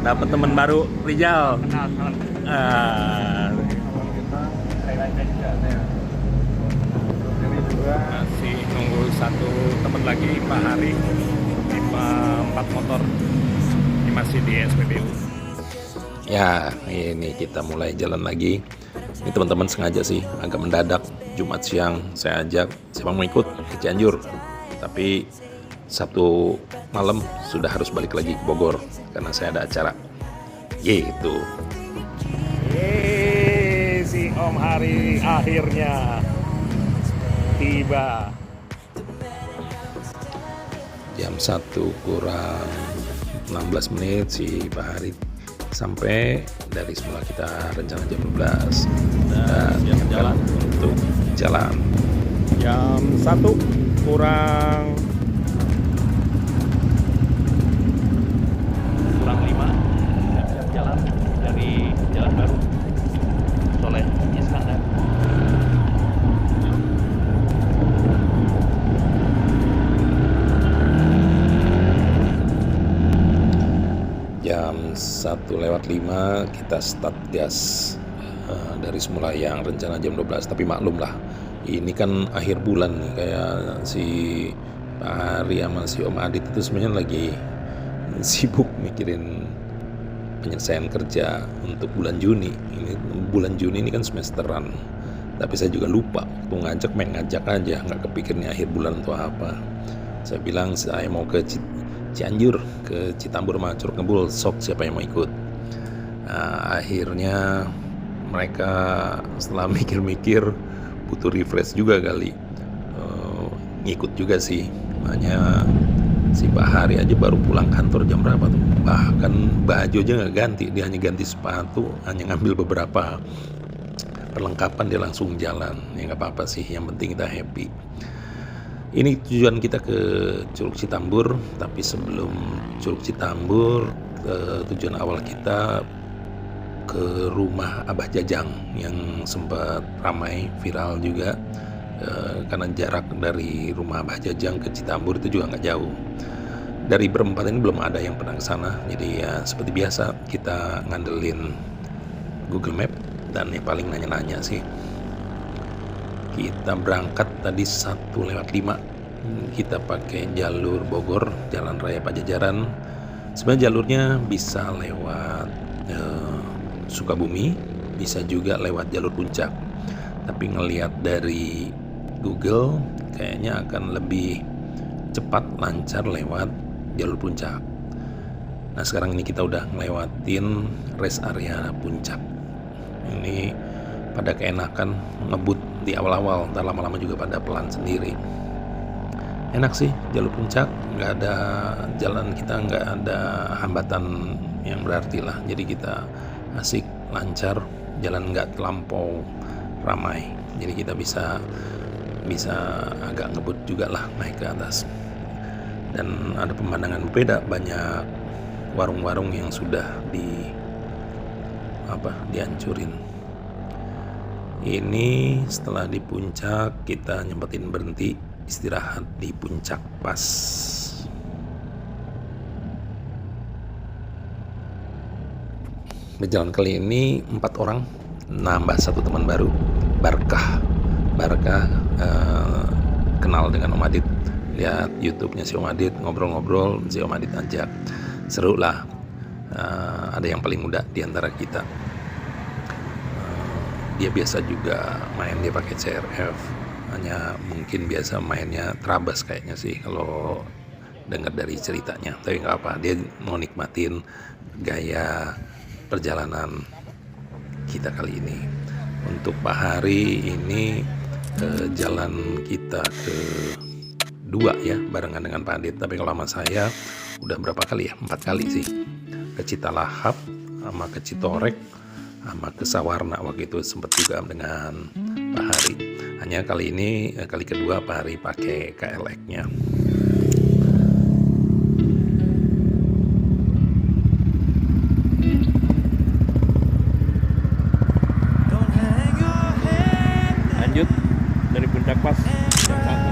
Dapat teman baru Rijal. Kenal, salam. Masih nunggu satu teman lagi, Pak Hari, tipe 4 motor. Ini masih di SPBU. Ya, ini kita mulai jalan lagi. Ini teman-teman sengaja sih, agak mendadak. Jumat siang saya ajak, siapa mau ikut ke Cianjur. Tapi Sabtu malam sudah harus balik lagi ke Bogor karena saya ada acara. Gitu. Si Om Hari akhirnya tiba. Jam 1 kurang 16 menit si Pak Hari sampai. Dari semula kita rencana jam 12 dan jalan untuk jalan. Jam 1 kurang 5 siap jalan dari Jalan Baru Soleh Iskandar. Jam 1:05 kita start gas dari semula yang rencana jam 12, tapi maklum lah ini kan akhir bulan nih, kayak si Pak Hari sama si Om Adit itu sebenarnya lagi sibuk mikirin penyelesaian kerja untuk bulan Juni. Bulan Juni ini kan semesteran, tapi saya juga lupa waktu ngajak, main ngajak aja, nggak kepikirnya akhir bulan atau apa. Saya bilang saya mau ke Cianjur, ke Citambur sama Curug Ngebul, sok siapa yang mau ikut. Nah, akhirnya mereka setelah mikir-mikir butuh refresh juga kali, ngikut juga sih. Hanya si Pak Hari aja baru pulang kantor jam berapa tuh, bahkan baju aja nggak ganti, dia hanya ganti sepatu, hanya ngambil beberapa perlengkapan, dia langsung jalan. Ya nggak apa-apa sih, yang penting kita happy. Ini tujuan kita ke Curug Citambur, tapi sebelum Curug Citambur, tujuan awal kita ke rumah Abah Jajang yang sempat ramai viral juga, karena jarak dari rumah Abah Jajang ke Citambur itu juga nggak jauh. Dari berempat ini belum ada yang pernah ke sana, jadi ya seperti biasa kita ngandelin Google Map dan yang paling nanya-nanya sih. Kita berangkat tadi 1:05. Kita pakai jalur Bogor, Jalan Raya Pajajaran. Sebenarnya jalurnya bisa lewat Sukabumi, bisa juga lewat jalur Puncak. Tapi ngelihat dari Google kayaknya akan lebih cepat, lancar lewat jalur Puncak. Nah sekarang ini kita udah ngelewatin rest area Puncak. Ini pada keenakan ngebut di awal-awal, ntar lama-lama juga pada pelan sendiri. Enak sih jalur Puncak, nggak ada jalan, kita nggak ada hambatan yang berarti lah. Jadi kita asik, lancar, jalan nggak terlampau ramai. Jadi kita bisa agak ngebut juga lah naik ke atas. Dan ada pemandangan berbeda, banyak warung-warung yang sudah dihancurin. Ini setelah di puncak kita nyempetin berhenti istirahat di puncak pas. Berjalan kali ini 4 orang, nambah satu teman baru, Barkah. Kenal dengan Om Adit, lihat YouTube-nya si Om Adit, ngobrol-ngobrol, si Om Adit ajak, seru lah. Ada yang paling muda di antara kita. Dia biasa juga main, dia pakai CRF, hanya mungkin biasa mainnya terabas kayaknya sih kalau dengar dari ceritanya. Tapi nggak apa, dia mau nikmatin gaya perjalanan kita kali ini. Untuk Pak Hari ini jalan kita kedua ya, barengan dengan Pak Adit. Tapi kalau sama saya udah berapa kali ya, 4 kali sih. Ke Citalahap sama ke Citorek sama ke Sawarna, waktu itu sempat juga dengan Pak Hari. Hanya kali ini kali kedua Pak Hari pakai KLX-nya. Lanjut dari puncak pas jam 1.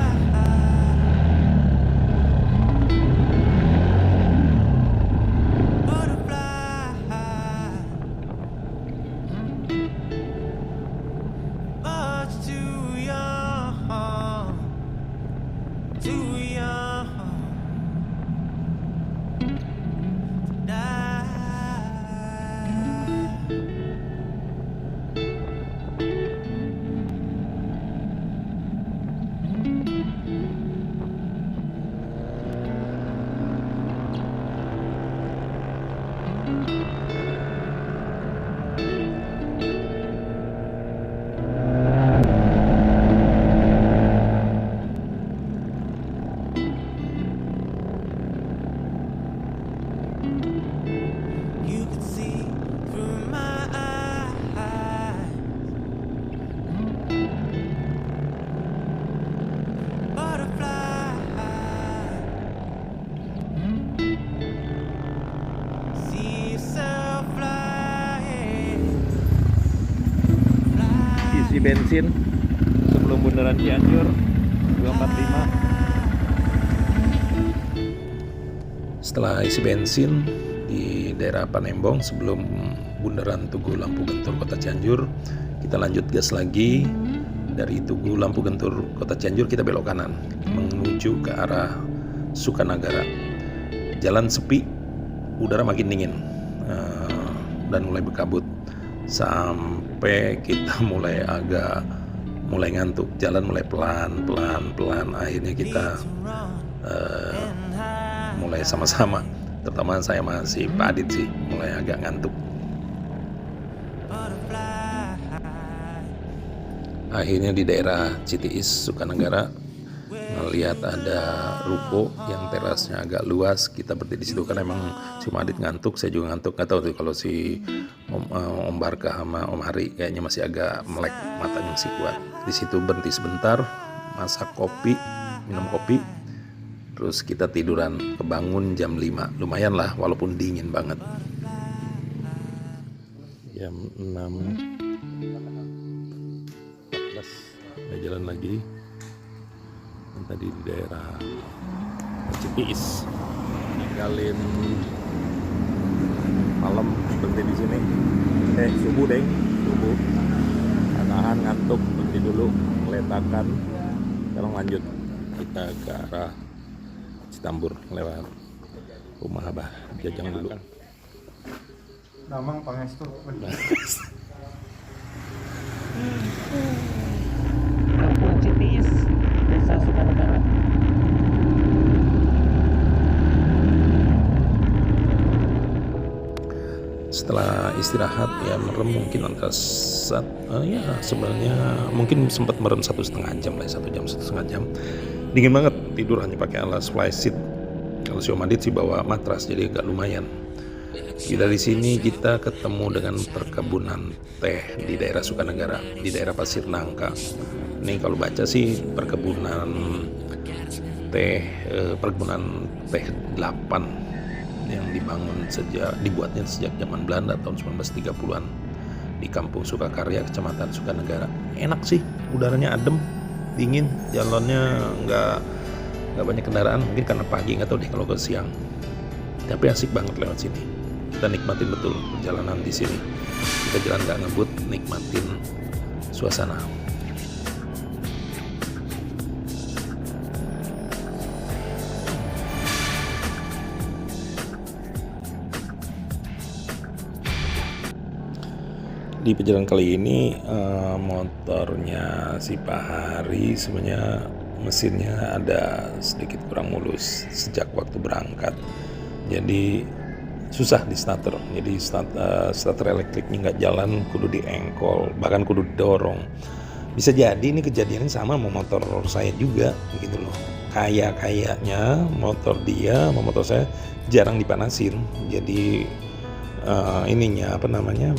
Isi bensin sebelum bundaran Cianjur 245. Setelah isi bensin di daerah Panembong sebelum bundaran Tugu Lampu Gentur Kota Cianjur, kita lanjut gas lagi. Dari Tugu Lampu Gentur Kota Cianjur kita belok kanan menuju ke arah Sukanagara. Jalan sepi, udara makin dingin dan mulai berkabut sampai kita mulai ngantuk. Jalan mulai pelan. Akhirnya kita mulai sama-sama, terutama saya masih Pak Adit sih, mulai agak ngantuk. Akhirnya di daerah Citiis Sukanagara melihat ada ruko yang terasnya agak luas. Kita berhenti di situ karena emang si Adit ngantuk, saya juga ngantuk. Nggak tahu tuh kalau si Om Barkah sama Om Hari kayaknya masih agak melek, matanya masih kuat. Di situ berhenti sebentar, masak kopi, minum kopi, terus kita tiduran. Kebangun jam 5, lumayan lah walaupun dingin banget. Jam 6 kita jalan lagi. Tadi di daerah Citiis, ninggalin malam berhenti di sini. Subuh tahan ngantuk, berhenti dulu, meletakan. Sekarang lanjut kita ke arah Citambur lewat rumah Abah Jajang dulu. Damang Pangestu. Kampung Citiis, Desa Sukanagara. Setelah istirahat ya merem mungkin antara sebenarnya mungkin sempat merem 1,5 jam lah, 1 jam 1,5 jam. Dingin banget, tidur hanya pakai alas fly seat. Kalau si Om Adit sih bawa matras, jadi agak lumayan. Dari sini kita ketemu dengan perkebunan teh di daerah Sukanagara, di daerah Pasir Nangka. Ini kalau baca sih perkebunan teh 8 yang dibuatnya sejak zaman Belanda tahun 1930-an di Kampung Sukakarya, Kecamatan Sukanagara. Enak sih, udaranya adem, dingin, jalannya nggak banyak kendaraan, mungkin karena pagi, nggak tahu deh kalau ke siang. Tapi asik banget lewat sini. Kita nikmatin betul perjalanan di sini. Kita jalan nggak ngebut, nikmatin suasana. Di perjalanan kali ini motornya si Pak Hari sebenarnya mesinnya ada sedikit kurang mulus sejak waktu berangkat, jadi susah di starter. Jadi starter elektriknya nggak jalan, kudu diengkol, bahkan kudu didorong. Bisa jadi ini kejadiannya sama sama motor saya juga gitu loh. Kayaknya motor dia sama motor saya jarang dipanasin, jadi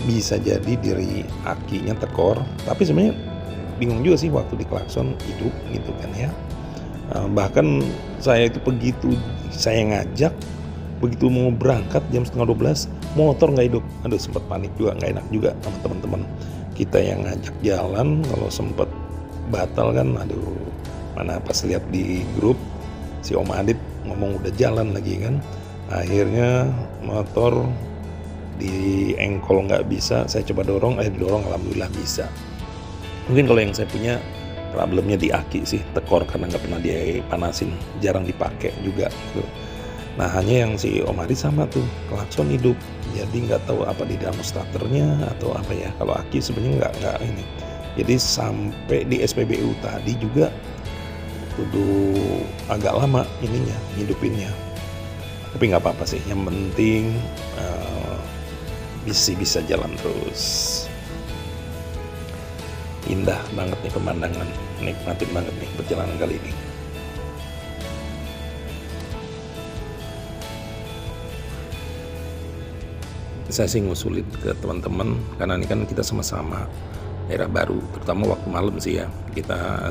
bisa jadi dari akinya tekor. Tapi sebenarnya bingung juga sih waktu di klakson hidup gitu kan ya. Bahkan saya itu begitu saya ngajak, begitu mau berangkat jam 11:30 motor nggak hidup. Aduh, sempat panik juga, nggak enak juga sama teman-teman kita yang ngajak jalan. Kalau sempat batal kan, aduh, mana pas lihat di grup si Om Adit ngomong udah jalan lagi kan. Akhirnya motor di engkol nggak bisa, saya coba didorong alhamdulillah bisa. Mungkin kalau yang saya punya Problemnya di aki sih, tekor karena nggak pernah dipanasin, jarang dipakai juga gitu. Nah hanya yang si Om Ari sama tuh, klakson hidup. Jadi nggak tahu apa di dalam starternya atau apa ya. Kalau aki sebenarnya nggak ini. Jadi sampai di SPBU tadi juga kudu agak lama ininya, hidupinnya. Tapi nggak apa-apa sih, yang penting bisa jalan terus. Indah banget nih pemandangan, nikmatin banget nih perjalanan kali ini. Saya sih ngusulin ke teman-teman karena ini kan kita sama-sama daerah baru, terutama waktu malam sih ya.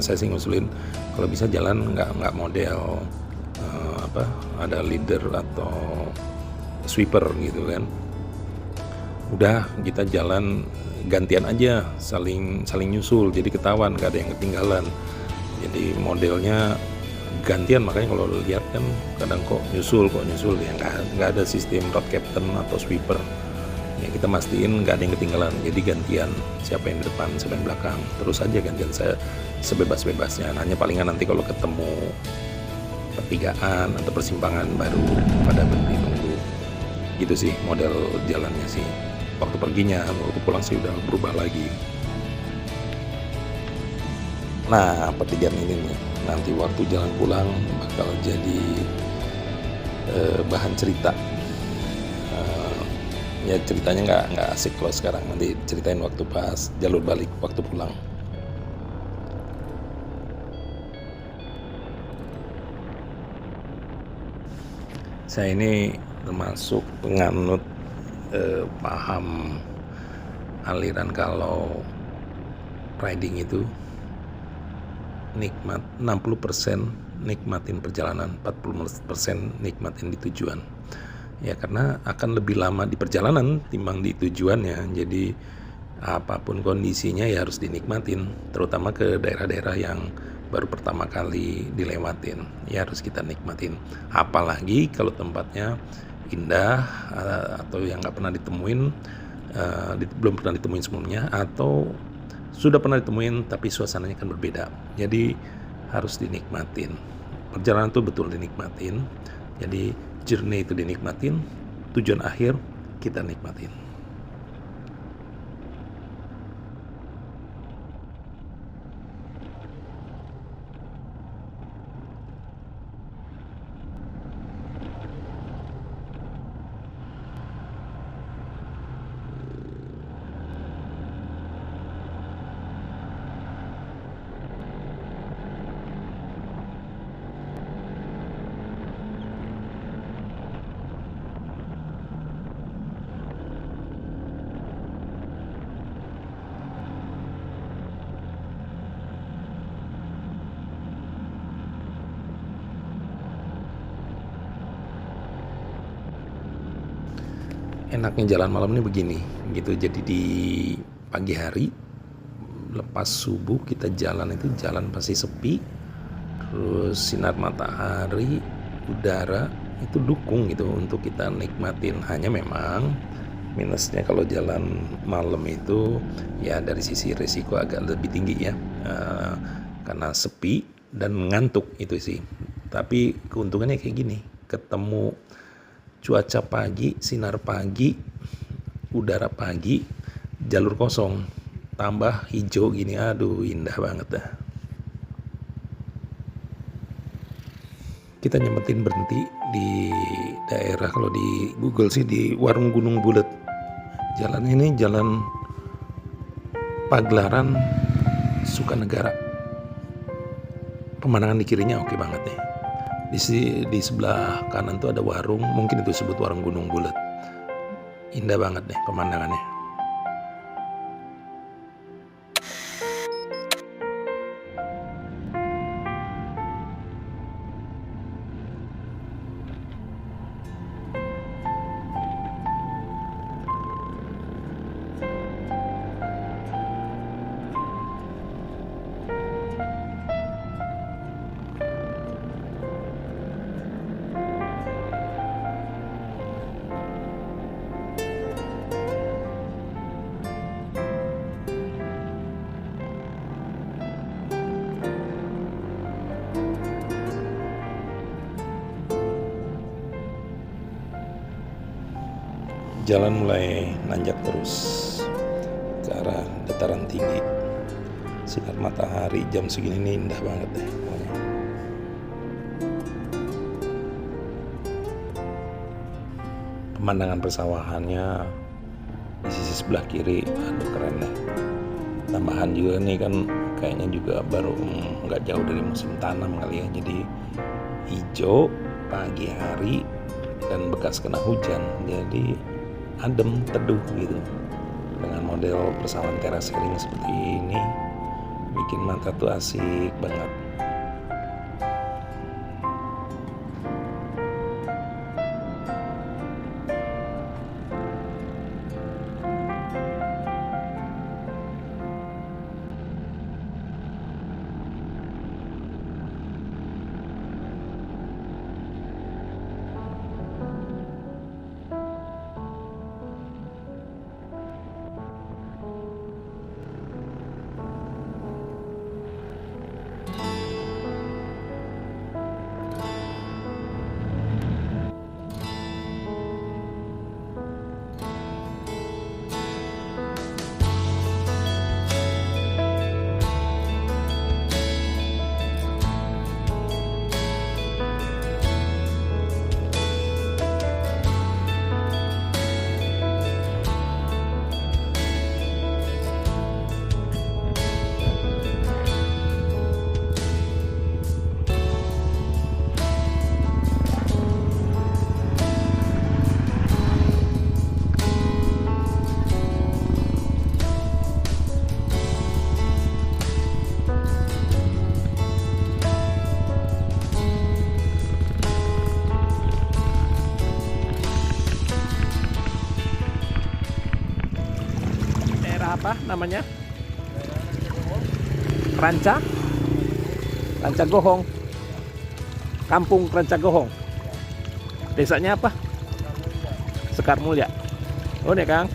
Saya sih ngusulin kalau bisa jalan nggak model ada leader atau sweeper gitu kan. Udah kita jalan gantian aja, saling nyusul, jadi ketahuan nggak ada yang ketinggalan. Jadi modelnya gantian, makanya kalau lihat kan kadang kok nyusul ya, nggak ada sistem road captain atau sweeper ya. Kita mastiin nggak ada yang ketinggalan, jadi gantian, siapa yang di depan siapa yang belakang, terus aja gantian, saya sebebas-bebasnya. Hanya palingan nanti kalau ketemu pertigaan atau persimpangan baru pada berhenti nunggu gitu sih model jalannya sih. Waktu perginya, waktu pulang sih udah berubah lagi. Nah pertigaan ini nih nanti waktu jalan pulang bakal jadi bahan cerita. Ya ceritanya nggak asik kalau sekarang, nanti ceritain waktu pas jalur balik waktu pulang. Saya ini termasuk penganut paham aliran kalau riding itu nikmat 60% nikmatin perjalanan, 40% nikmatin di tujuan. Ya karena akan lebih lama di perjalanan timbang di tujuannya. Jadi apapun kondisinya ya harus dinikmatin, terutama ke daerah-daerah yang baru pertama kali dilewatin. Ya harus kita nikmatin. Apalagi kalau tempatnya indah atau yang nggak pernah ditemuin, belum pernah ditemuin sebelumnya, atau sudah pernah ditemuin tapi suasananya kan berbeda. Jadi harus dinikmatin. Perjalanan itu betul dinikmatin. Jadi journey itu dinikmatin, tujuan akhir kita nikmatin. Enaknya jalan malam ini begini gitu. Jadi di pagi hari lepas subuh kita jalan itu jalan pasti sepi, terus sinar matahari, udara itu dukung gitu untuk kita nikmatin. Hanya memang minusnya kalau jalan malam itu ya dari sisi resiko agak lebih tinggi ya, karena sepi dan ngantuk itu sih. Tapi keuntungannya kayak gini, ketemu cuaca pagi, sinar pagi, udara pagi, jalur kosong, tambah hijau gini, aduh indah banget dah. Kita nyempetin berhenti di daerah, kalau di Google sih di Warung Gunung Bulet. Jalan ini jalan Pagelaran Sukanegara. Pemandangan di kirinya oke banget nih. Di sebelah kanan tuh ada warung, mungkin itu disebut Warung Gunung Bulet. Indah banget deh pemandangannya. Jalan mulai nanjak terus ke arah dataran tinggi. Sinar matahari jam segini ini indah banget deh pokoknya. Pemandangan persawahannya di sisi sebelah kiri, aduh keren deh. Tambahan juga nih kan kayaknya juga baru nggak jauh dari musim tanam kali ya, jadi hijau pagi hari dan bekas kena hujan, jadi adem teduh gitu. Dengan model persawahan teras kering seperti ini bikin mata tuh asik banget. Apa namanya? Ranca? Ranca Gohong. Kampung Ranca Gohong. Desanya apa? Sekar Mulya. Oh nih Kang.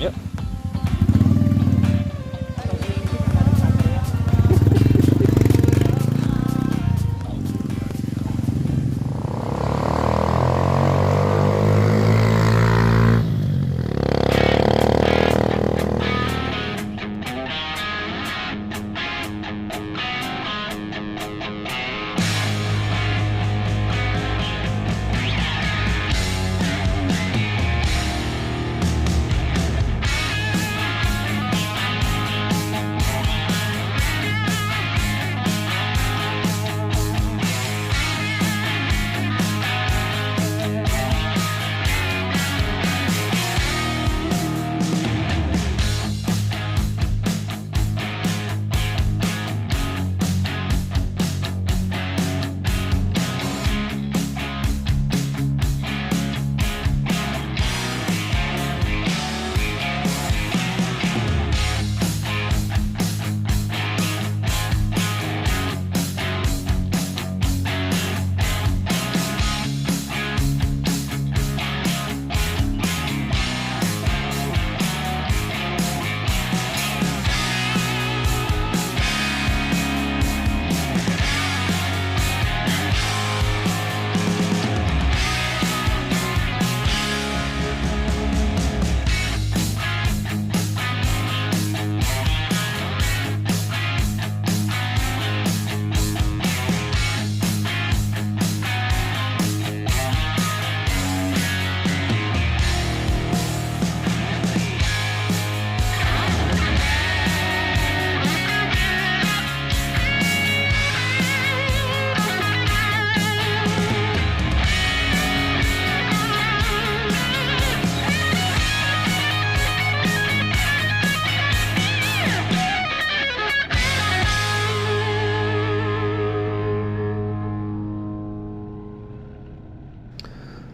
Yuk.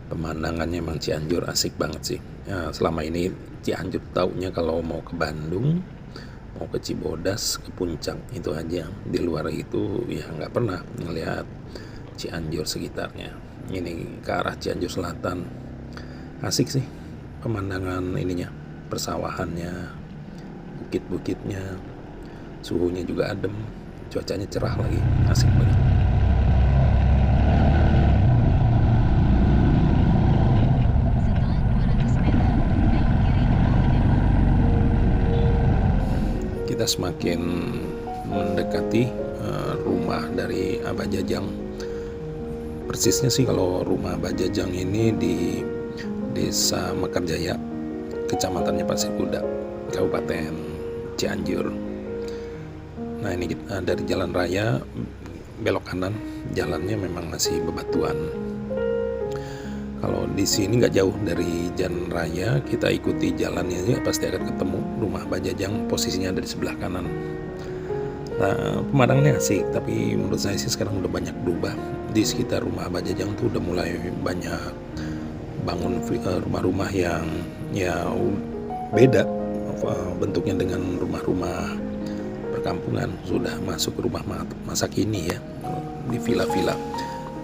Pemandangannya emang Cianjur asik banget sih. Ya, selama ini Cianjur taunya kalau mau ke Bandung, mau ke Cibodas, ke Puncak itu aja. Di luar itu ya nggak pernah ngelihat Cianjur sekitarnya. Ini ke arah Cianjur Selatan, asik sih pemandangan ininya, persawahannya, bukit-bukitnya, suhunya juga adem, cuacanya cerah lagi, asik banget. Kita semakin mendekati rumah dari Abah Jajang. Persisnya sih kalau rumah Abah Jajang ini di Desa Mekarjaya, Kecamatannya Pasir Kuda, Kabupaten Cianjur. Nah ini kita dari jalan raya belok kanan, jalannya memang masih bebatuan. Kalau di sini nggak jauh dari jalan raya, kita ikuti jalannya aja pasti akan ketemu rumah Abah Jajang, posisinya ada di sebelah kanan. Nah, pemandangannya asik, tapi menurut saya sih sekarang udah banyak berubah. Di sekitar rumah Abah Jajang tuh udah mulai banyak bangun rumah-rumah yang ya beda bentuknya dengan rumah-rumah perkampungan. Sudah masuk ke rumah masa kini ya, di villa-villa.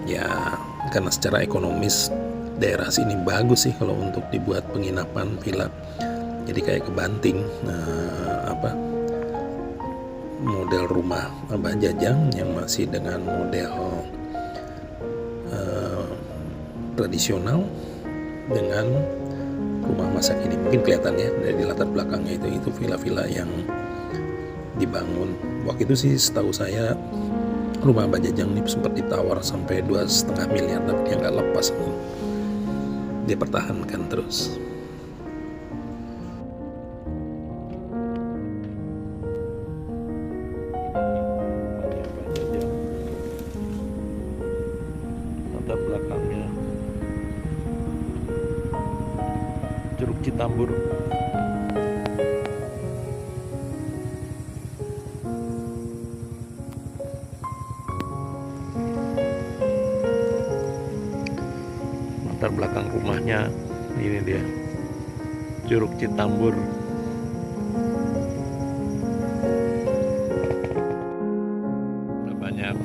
Ya, karena secara ekonomis daerah sini bagus sih kalau untuk dibuat penginapan villa. Jadi kayak kebanting model rumah Abah Jajang yang masih dengan model tradisional dengan rumah masa kini. Mungkin kelihatannya dari latar belakangnya itu villa-villa yang dibangun waktu itu sih. Setahu saya rumah Abah Jajang ini sempat ditawar sampai 2,5 miliar, tapi dia nggak lepas, dia pertahankan terus. Latar belakangnya Curug Citambur. Latar belakang rumahnya ini dia, Curug Citambur. Banyak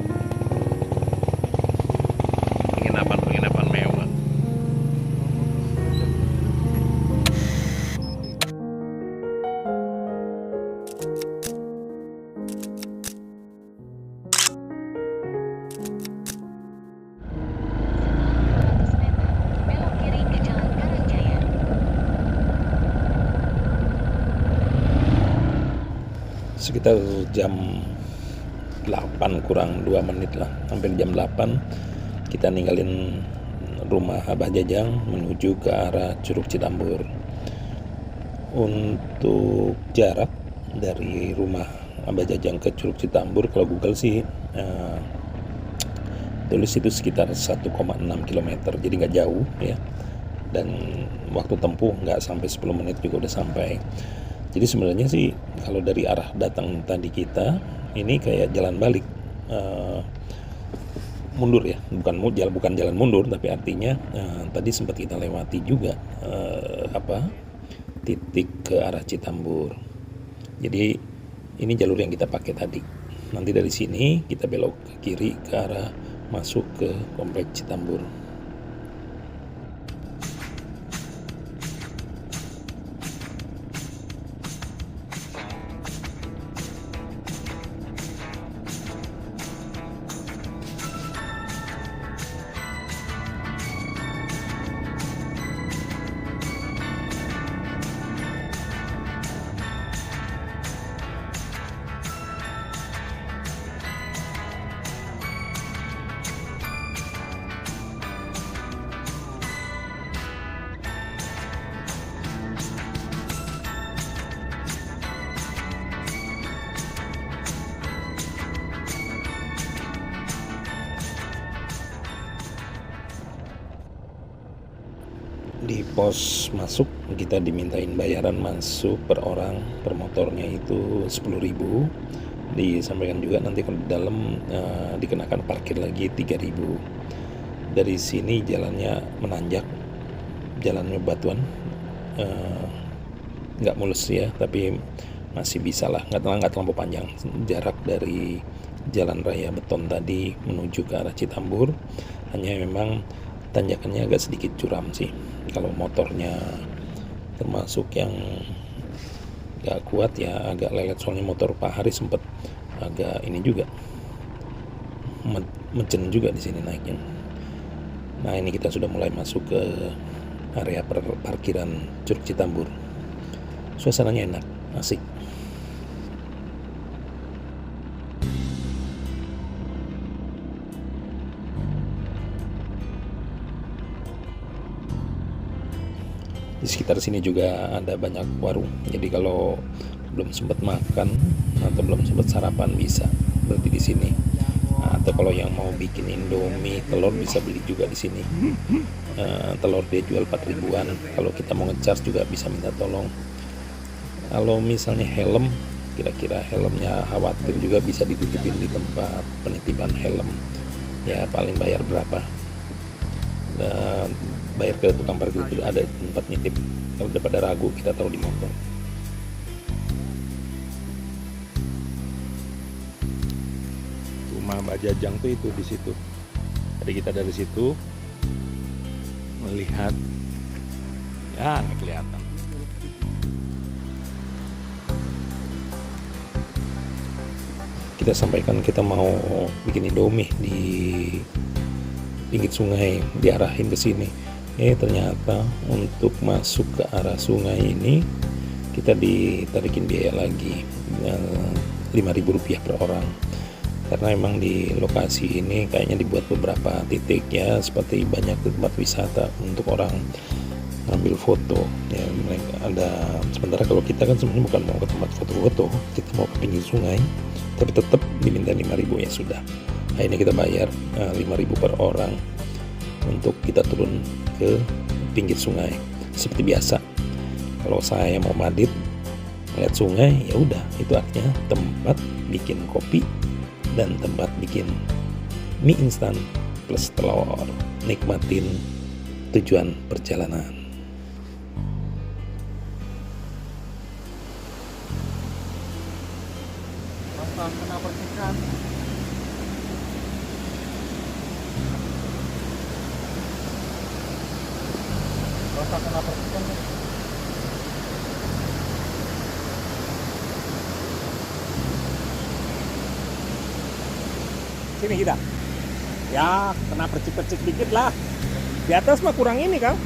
penginapan mewah. sekitar jam 8 kurang 2 menit lah, hampir jam 8 kita ninggalin rumah Abah Jajang menuju ke arah Curug Citambur. Untuk jarak dari rumah Abah Jajang ke Curug Citambur, kalau Google sih tulis itu sekitar 1,6 km, jadi nggak jauh ya, dan waktu tempuh nggak sampai 10 menit juga udah sampai. Jadi sebenarnya sih kalau dari arah datang tadi kita ini kayak jalan balik, mundur ya, bukan jalan mundur, tapi artinya tadi sempat kita lewati juga titik ke arah Citambur. Jadi ini jalur yang kita pakai tadi. Nanti dari sini kita belok ke kiri ke arah masuk ke komplek Citambur. Di pos masuk kita dimintain bayaran masuk per orang, per motornya itu 10.000. Disampaikan juga nanti kalau di dalam dikenakan parkir lagi 3.000. Dari sini jalannya menanjak, jalannya batuan, nggak mulus ya, tapi masih bisa lah, nggak terlampau panjang. Jarak dari jalan raya beton tadi menuju ke arah Citambur, hanya memang tanjakannya agak sedikit curam sih. Kalau motornya termasuk yang gak kuat ya agak lelet, soalnya motor Pak Hari sempat agak ini juga mecen juga di sini naiknya. Nah ini kita sudah mulai masuk ke area parkiran Curug Citambur. Suasananya enak, asik. Di sekitar sini juga ada banyak warung, jadi kalau belum sempat makan atau belum sempat sarapan bisa berarti di sini. Atau kalau yang mau bikin Indomie telur bisa beli juga di sini. Telur dia jual 4.000-an. Kalau kita mau ngecas juga bisa minta tolong. Kalau misalnya helm, kira-kira helmnya khawatir juga bisa dititipin di tempat penitipan helm. Ya paling bayar berapa? Bayar ke tukang parkir itu ada tempat nitip. Kalau daripada ragu kita taruh di motor. Rumah Mbak Jajang tuh itu di situ. Tadi kita dari situ melihat, ya nggak kelihatan. Kita sampaikan kita mau bikin Indomie di pinggir sungai, diarahin ke sini. Ternyata untuk masuk ke arah sungai ini kita ditarikin biaya lagi, Rp5.000 per orang. Karena memang di lokasi ini kayaknya dibuat beberapa titik ya, seperti banyak tempat wisata untuk orang ngambil foto ya. Mereka ada, sementara kalau kita kan sebenarnya bukan mau ke tempat foto-foto, kita mau ke pinggir sungai, tapi tetap diminta 5.000 ya sudah. Akhirnya kita bayar 5.000 per orang untuk kita turun ke pinggir sungai. Seperti biasa, kalau saya mau madit lihat sungai ya udah, itu artinya tempat bikin kopi dan tempat bikin mie instan plus telur. Nikmatin tujuan perjalanan. Kena percikan. Kena percikan. Sini kita. Ya, kena percik-percik dikit lah. Di atas mah kurang ini, Kang.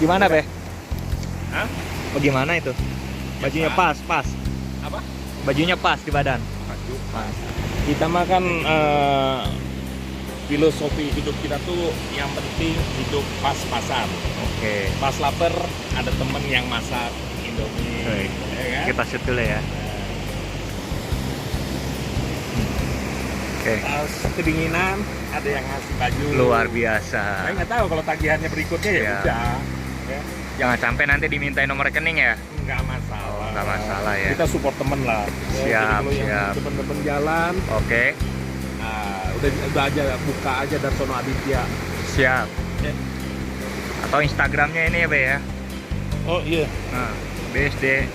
Bagaimana, Be? Hah? Bagaimana itu? Bajunya pas. Apa? Bajunya pas di badan. Pas. Kita mah kan filosofi hidup kita tuh yang penting hidup pas-pasan. Oke. Pas lapar ada temen yang masak Indomie. Baik. Ya kan? Kita shoot dulu ya. Oke. Pas kedinginan ada yang ngasih baju. Luar biasa. Saya nggak tahu kalau tagihannya berikutnya ya Ya. udah. Ya. Jangan sampai nanti dimintain nomor rekening ya. Nggak masalah. Nggak masalah ya. Kita support temen lah. Siap, Jadi kalau yang siap. temen-temen jalan, Oke. udah aja buka aja Darsono Aditya. Siap. Ya. Atau Instagramnya ini ya, Be ya. Oh iya. Nah, BSD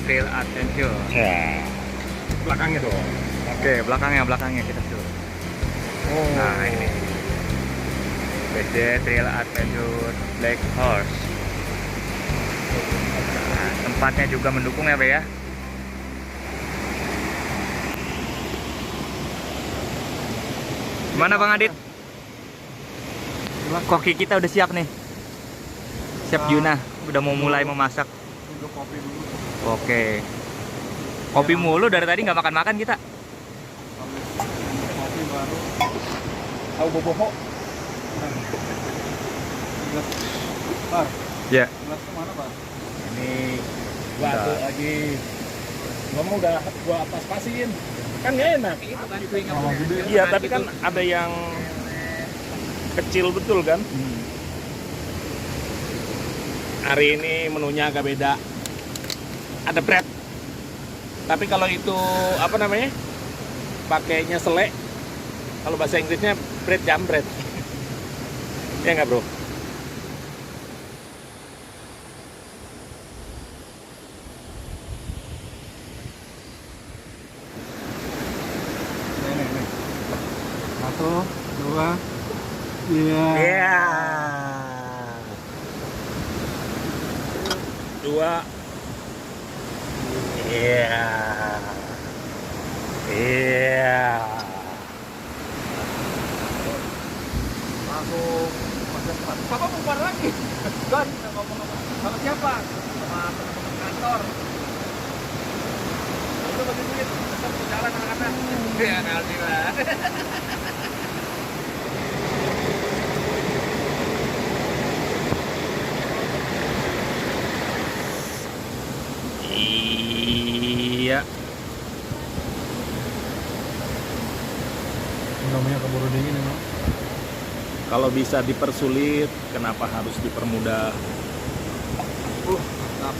Trail Adventure. Ya. Belakangnya dong. Oke, belakangnya kita shoot. Oh. Nah, ini BSD Trail Adventure Black Horse. Nah, tempatnya juga mendukung ya, Be ya. Gimana Bang Adit? Koki kita udah siap nih. Siap Juna, udah mau mulai memasak. Untuk kopi dulu. Oke. Kopi mulu dari tadi nggak makan-makan kita. Habis kopi baru Tahu boboho? gelas. Par, Ya. gelas kemana, Pak? Ini gua Udah. tuh lagi ngomong udah gua pas-pasin. Kan nggak enak. Sama gede. Iya, tapi kan ada yang kecil betul kan? Hari ini menunya agak beda. Ada bread. Tapi kalau itu apa namanya? Pakainya selek. Kalau bahasa Inggrisnya bread jambret. Ya nggak, Bro? Nih. 1, 2. Iya. Iya. Dua. Iya. Iya. Langsung masuk cepat. Papa bubar lagi. Kan ngomong sama siapa? Sama teman-teman kantor. Itu bagi duit, tetap berjalan anak-anak. Ya, alhamdulillah. Iya. Namanya keburu dingin emang. Kalau bisa dipersulit, kenapa harus dipermudah? Mantap.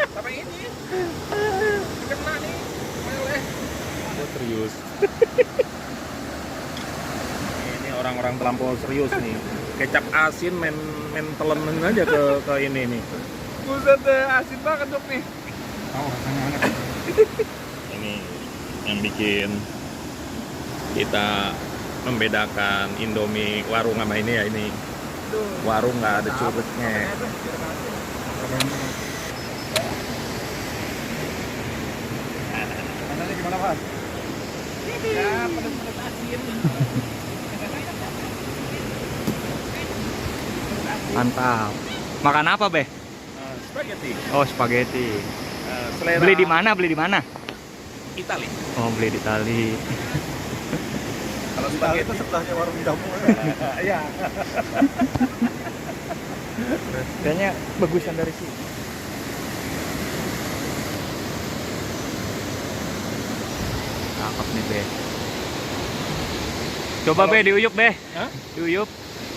Sampai ini kena nih, meleleh. Oh, serius. Ini orang-orang terlampau serius nih. Kecap asin main telenin aja ke ini nih. Buset deh, asin banget dok nih. Tahu rasanya enak. Ini yang bikin kita membedakan Indomie warung sama ini ya ini. Warung nggak ada curutnya. Rasanya gimana, Pak? Ya, pedes-pedes asin. Mantap. Makan apa, Be? Spaghetti. Oh, spaghetti. Selera Beli di mana? Beli di mana? Itali. Oh, beli di Itali. Kalau Itu spaghetti sebelahnya warung jamu. ya. Kayaknya bagusan dari sini. Cakep nih, Be. Coba, Be, diuyup, Be. Hah? Diuyup,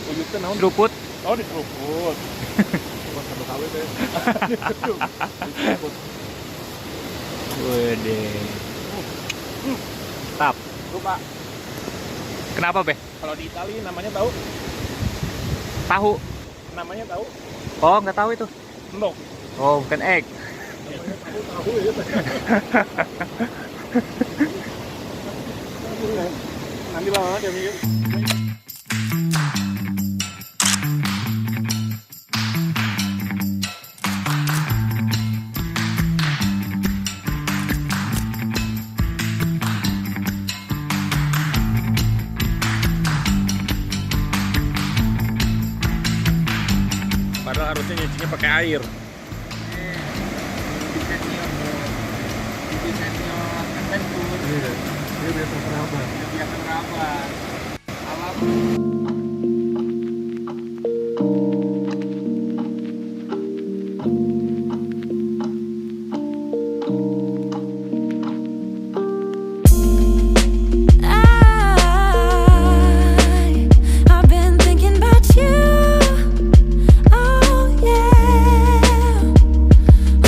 Uyuk teh naon? seruput. Oh, diseruput. Bukan satu kali deh. Wede. Tap. Lupa. Kenapa, Be? Kalau di Itali namanya tahu? Tahu. Namanya tahu? Oh, nggak tahu itu. Endok. Oh, bukan egg. Tahu ya. Nanti lama dia mikir. pakai air. Bibi senior adventure. Iya, dia biasa kerabat. Alam. I've been thinking about you. Oh yeah.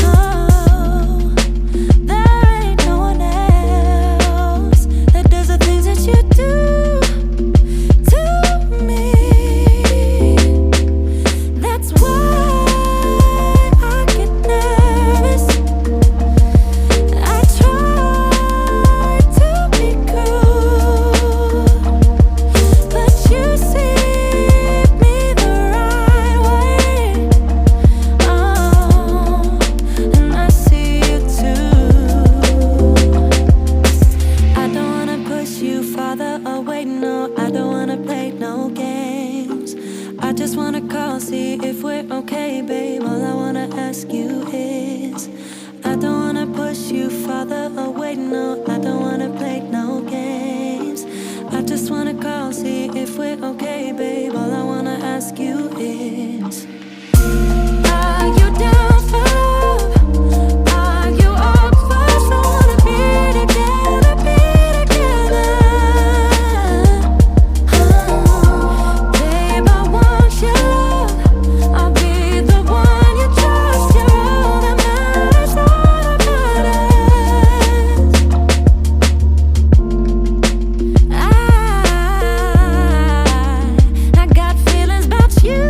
Oh, there ain't no one else that does the things that you do to me. That's why I get nervous. I try to be cool, but you see me the right way. Oh, and I see you too. I don't wanna push you farther away, no. I don't wanna play no games. I just wanna call, see if we're okay, babe. All I wanna ask you is, I don't wanna push you farther away, no. I don't wanna play no games. I just wanna call, see if we're okay, babe. All I wanna ask you is, are you down for love? Are you up for someone to be together, be together? Babe, I want your love. I'll be the one you trust. You're all that matters, all that matters. I got feelings about you.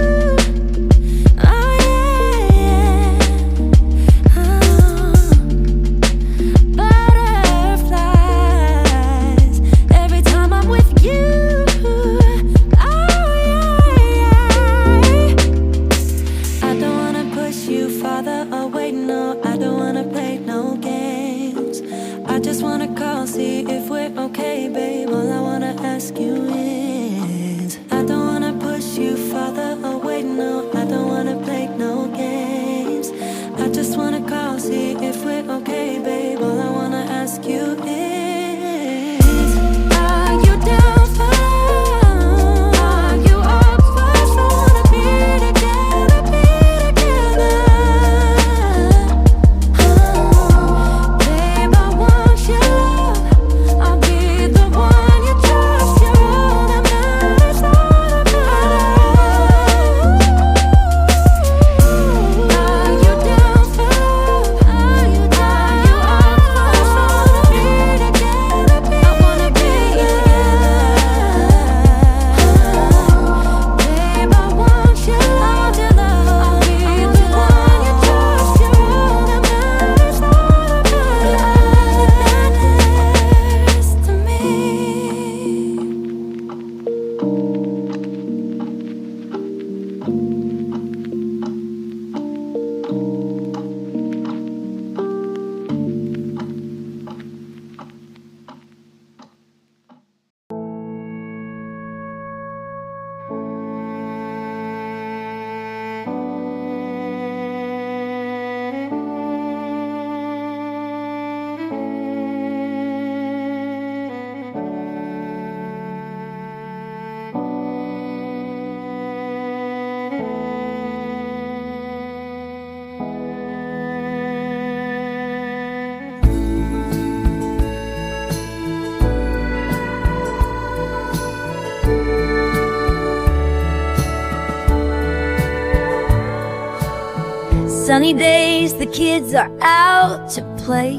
Oh yeah, butterflies every time I'm with you. Oh yeah. I don't wanna push you farther away, no. I don't wanna play no games. I just wanna call, see if we're okay, babe. All I wanna ask you is, I don't wanna push you farther away, no. I don't wanna play no games. I just wanna call, see if we're okay, babe. All I wanna ask you is, are you down for love? Are you up for someone to be together, be together? Babe, I want your love. I'll be the one you trust. You're all that matters, all that matters. Are you down for love? Are you up for someone to be together, be I wanna be together. Babe, I want your love. I'll be the one you trust. You're all that matters, all that matters to me. Sunny days, the kids are out to play,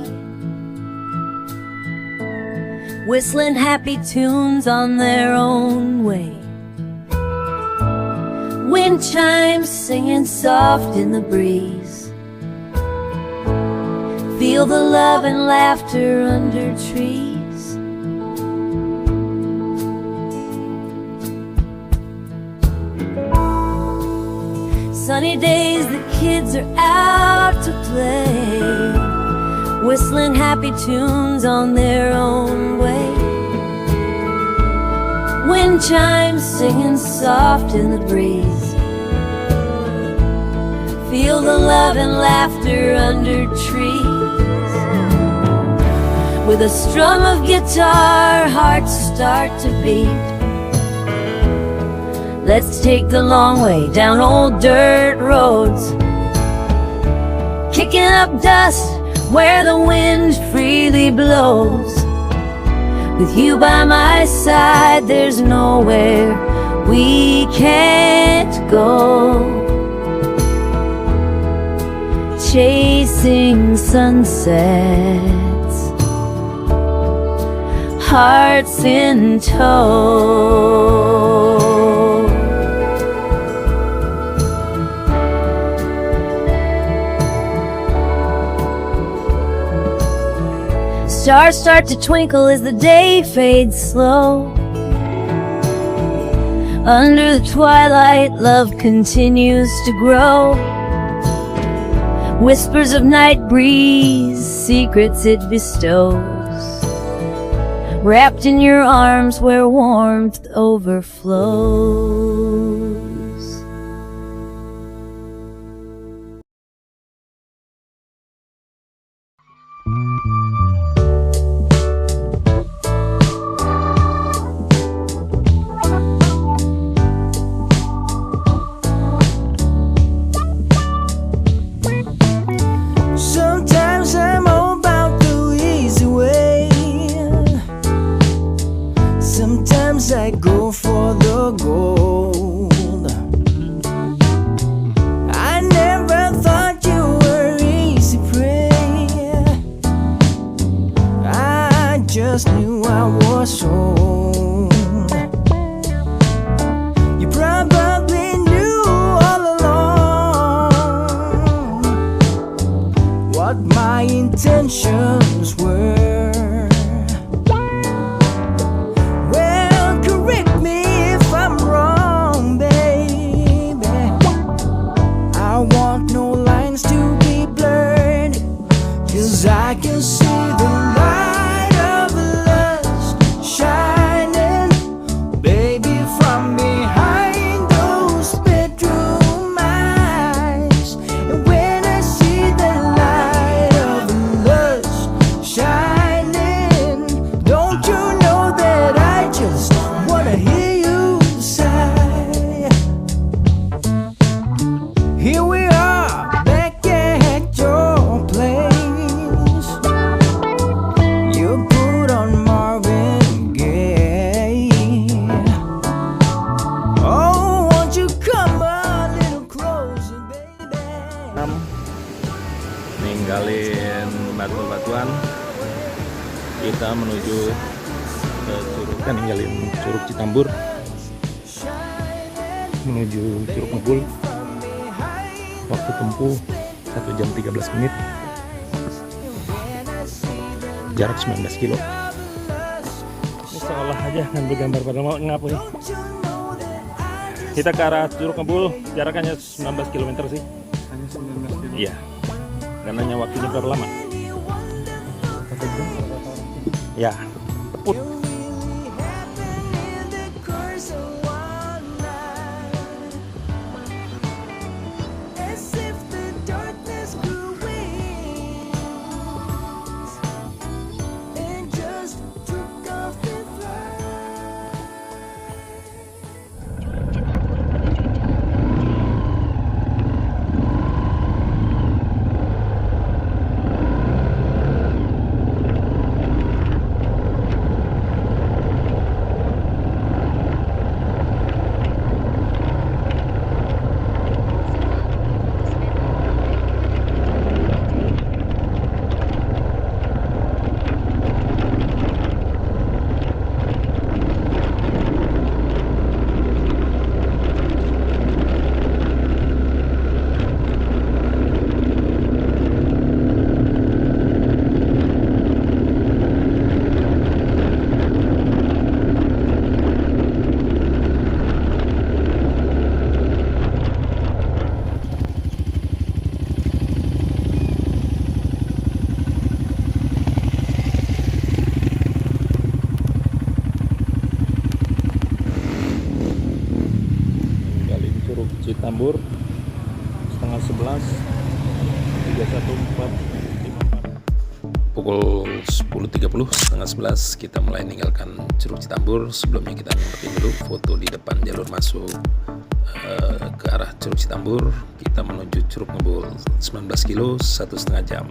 whistling happy tunes on their own way. Wind chimes singing soft in the breeze. Feel the love and laughter under trees. Sunny days, the kids are out to play, whistling happy tunes on their own way. Wind chimes singing soft in the breeze. Feel the love and laughter under trees. With a strum of guitar, hearts start to beat. Let's take the long way down old dirt roads, kicking up dust where the wind freely blows. With you by my side, there's nowhere we can't go. Chasing sunsets, hearts in tow. Stars start to twinkle as the day fades slow. Under the twilight, love continues to grow. Whispers of night breeze, secrets it bestows. Wrapped in your arms where warmth overflows. Sometimes I'm all about the easy way. Sometimes I go for the gold. I never thought you were easy prey. I just knew I was sold. You probably knew all along what my intentions were. Well, correct me if I'm wrong, baby. I want no lines to be blurred, 'cause I can see the light of lust shining, baby, from behind those bedroom eyes. And when I see the light of lust shining, don't you know that I just wanna hear you sigh? Here we are, back at your place. You put on Marvin Gaye. Oh, won't you come a little closer, baby? Ninggalin batu-batuan, kita menuju ke Curug, kan ninggalin Curug Citambur menuju Curug Ngebul. Waktu tempuh 1 jam 13 menit, jarak 19 kilo. Ini seolah aja ngambil gambar pada mau ngapu nih. Kita ke arah Curug Ngebul, jaraknya 19 km sih. Hanya 19 kilo. Iya. Dan nanya waktunya berapa lama? Ya, teput. Citambur setengah 11. pukul 10.30, setengah 11 kita mulai meninggalkan Curug Citambur. Sebelumnya kita nyempetin dulu foto di depan jalur masuk ke arah Curug Citambur. Kita menuju Curug Ngebul 19 kilo, 1,5 jam.